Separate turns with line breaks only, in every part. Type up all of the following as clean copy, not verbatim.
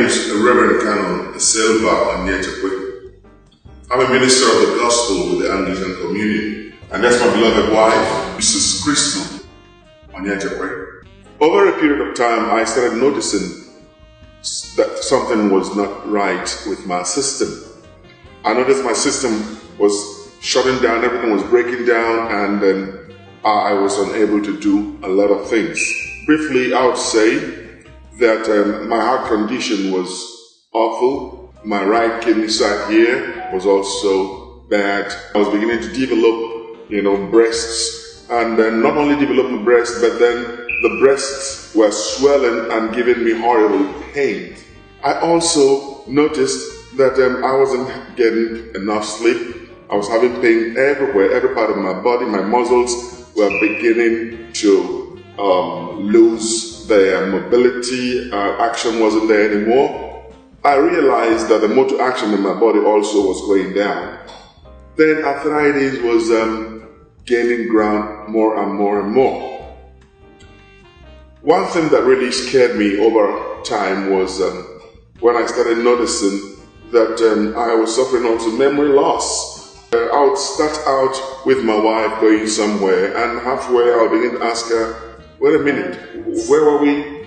is Reverend Canon Silva Onyechekwe. I'm a minister of the gospel with the Anglican Communion, and that's my beloved wife, Mrs. Crystal Onyechekwe. Over a period of time, I started noticing that something was not right with my system. I noticed my system was shutting down, everything was breaking down, and then I was unable to do a lot of things. Briefly, I would say that my heart condition was awful. My right kidney side here was also bad. I was beginning to develop, breasts, and then not only develop my breast, but then the breasts were swelling and giving me horrible pain. I also noticed that I wasn't getting enough sleep. I was having pain everywhere, every part of my body. My muscles were beginning to lose their mobility. Action wasn't there anymore. I realized that the motor action in my body also was going down. Then arthritis was gaining ground more and more and more. One thing that really scared me over time was when I started noticing that I was suffering also memory loss. I would start out with my wife going somewhere, and halfway I would begin to ask her, wait a minute, where were we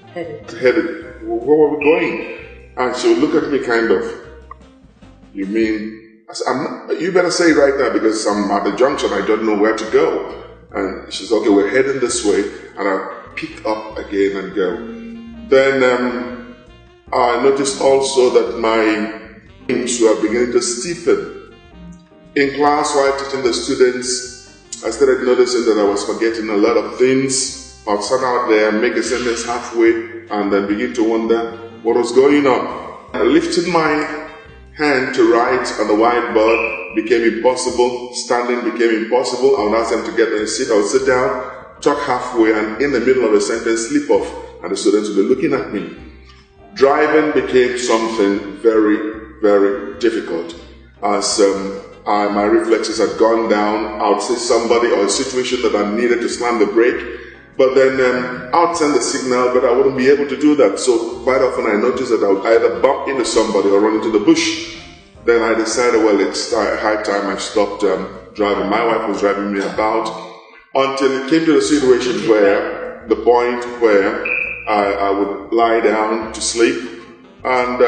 headed? Where were we going? And she would look at me kind of, you mean? I said, you better say it right now because I'm at the junction, I don't know where to go. And she said, okay, we're heading this way. And I pick up again and go. Then I noticed also that my limbs were beginning to stiffen. In class while teaching the students, I started noticing that I was forgetting a lot of things. I'd stand out there, make a sentence halfway, and then begin to wonder what was going on. Lifting my hand to write on the whiteboard became impossible. Standing became impossible. I would ask them to get in a seat. I would sit down, talk halfway, and in the middle of a sentence, slip off, and the students would be looking at me. Driving became something very, very difficult. As my reflexes had gone down, I would see somebody or a situation that I needed to slam the brake, but then I would send the signal, but I wouldn't be able to do that. So quite often I noticed that I would either bump into somebody or run into the bush. Then I decided, well, it's high time I stopped driving. My wife was driving me about until it came to the situation where, the point where I would lie down to sleep and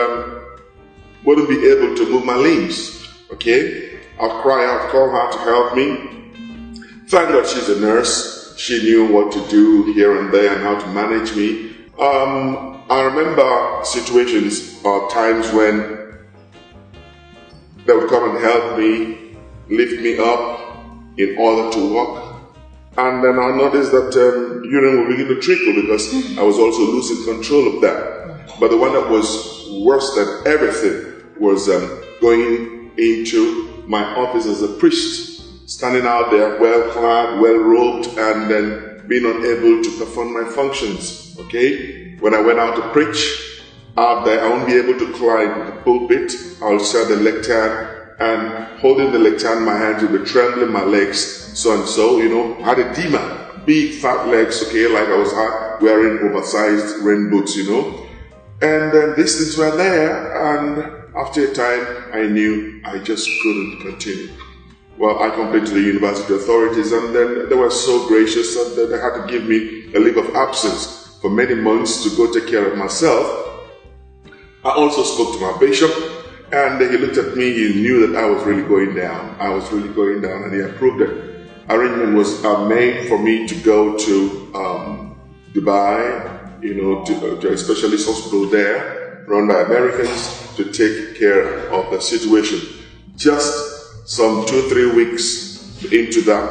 wouldn't be able to move my limbs, okay? I'd cry out, call her to help me. Thank God she's a nurse. She knew what to do here and there and how to manage me. I remember situations or times when they would come and help me, lift me up in order to walk. And then I noticed that urine would begin to trickle because I was also losing control of that. But the one that was worse than everything was going into my office as a priest, standing out there well-clad, well-robed, and then being unable to perform my functions, okay? When I went out to preach, out there, I won't be able to climb the pulpit. I'll share the lectern, and holding the lectern in my hands would be trembling my legs, so and so, I had a demon, big fat legs, okay, like I was wearing oversized rain boots, And then these things were there, and after a time, I knew I just couldn't continue. Well, I complained to the university authorities, and then they were so gracious that they had to give me a leave of absence for many months to go take care of myself. I also spoke to my bishop, and he looked at me. He knew that I was really going down. I was really going down, and he approved it. Arrangement was made for me to go to Dubai, to a specialist hospital there, run by Americans, to take care of the situation. Just some 2-3 weeks into that,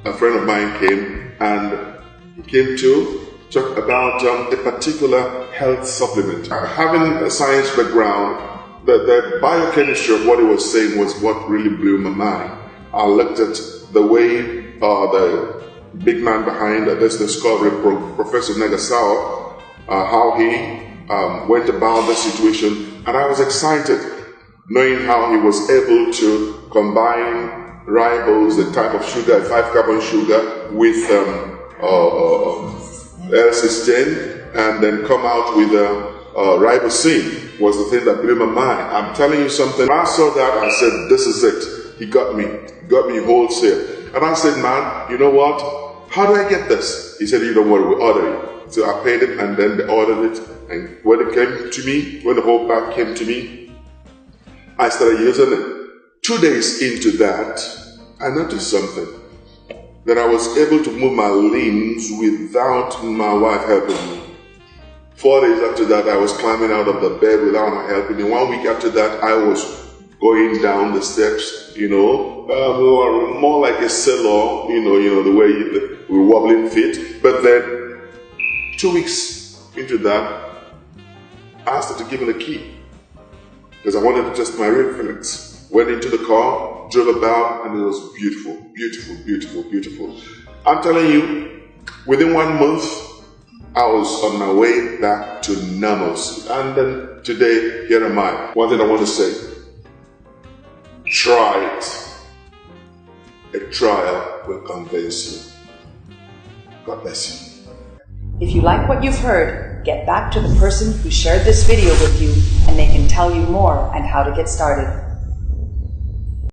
a friend of mine came, and he came to talk about a particular health supplement. Having a science background, the biochemistry of what he was saying was what really blew my mind. I looked at the way the big man behind this discovery, Professor Nagasawa, how he went about the situation, and I was excited knowing how he was able to combine ribose, the type of sugar, 5-carbon sugar, with L-cysteine, and then come out with ribosine was the thing that blew my mind. I'm telling you something. When I saw that, I said, this is it. He got me wholesale. And I said, man, you know what? How do I get this? He said, you don't worry, we'll order it. So I paid it, and then they ordered it. And when it came to me, when the whole bag came to me, I started using it. 2 days into that, I noticed something. That I was able to move my limbs without my wife helping me. 4 days after that, I was climbing out of the bed without her helping me. 1 week after that, I was going down the steps, more like a sailor, the way we're wobbling feet. But then, 2 weeks into that, I asked her to give me the key because I wanted to test my reflex. Went into the car, drove about, and it was beautiful, beautiful, beautiful, beautiful. I'm telling you, within 1 month, I was on my way back to normalcy. And then today, here am I. One thing I want to say, try it. A trial will convince you. God bless you.
If you like what you've heard, get back to the person who shared this video with you and they can tell you more on how to get started.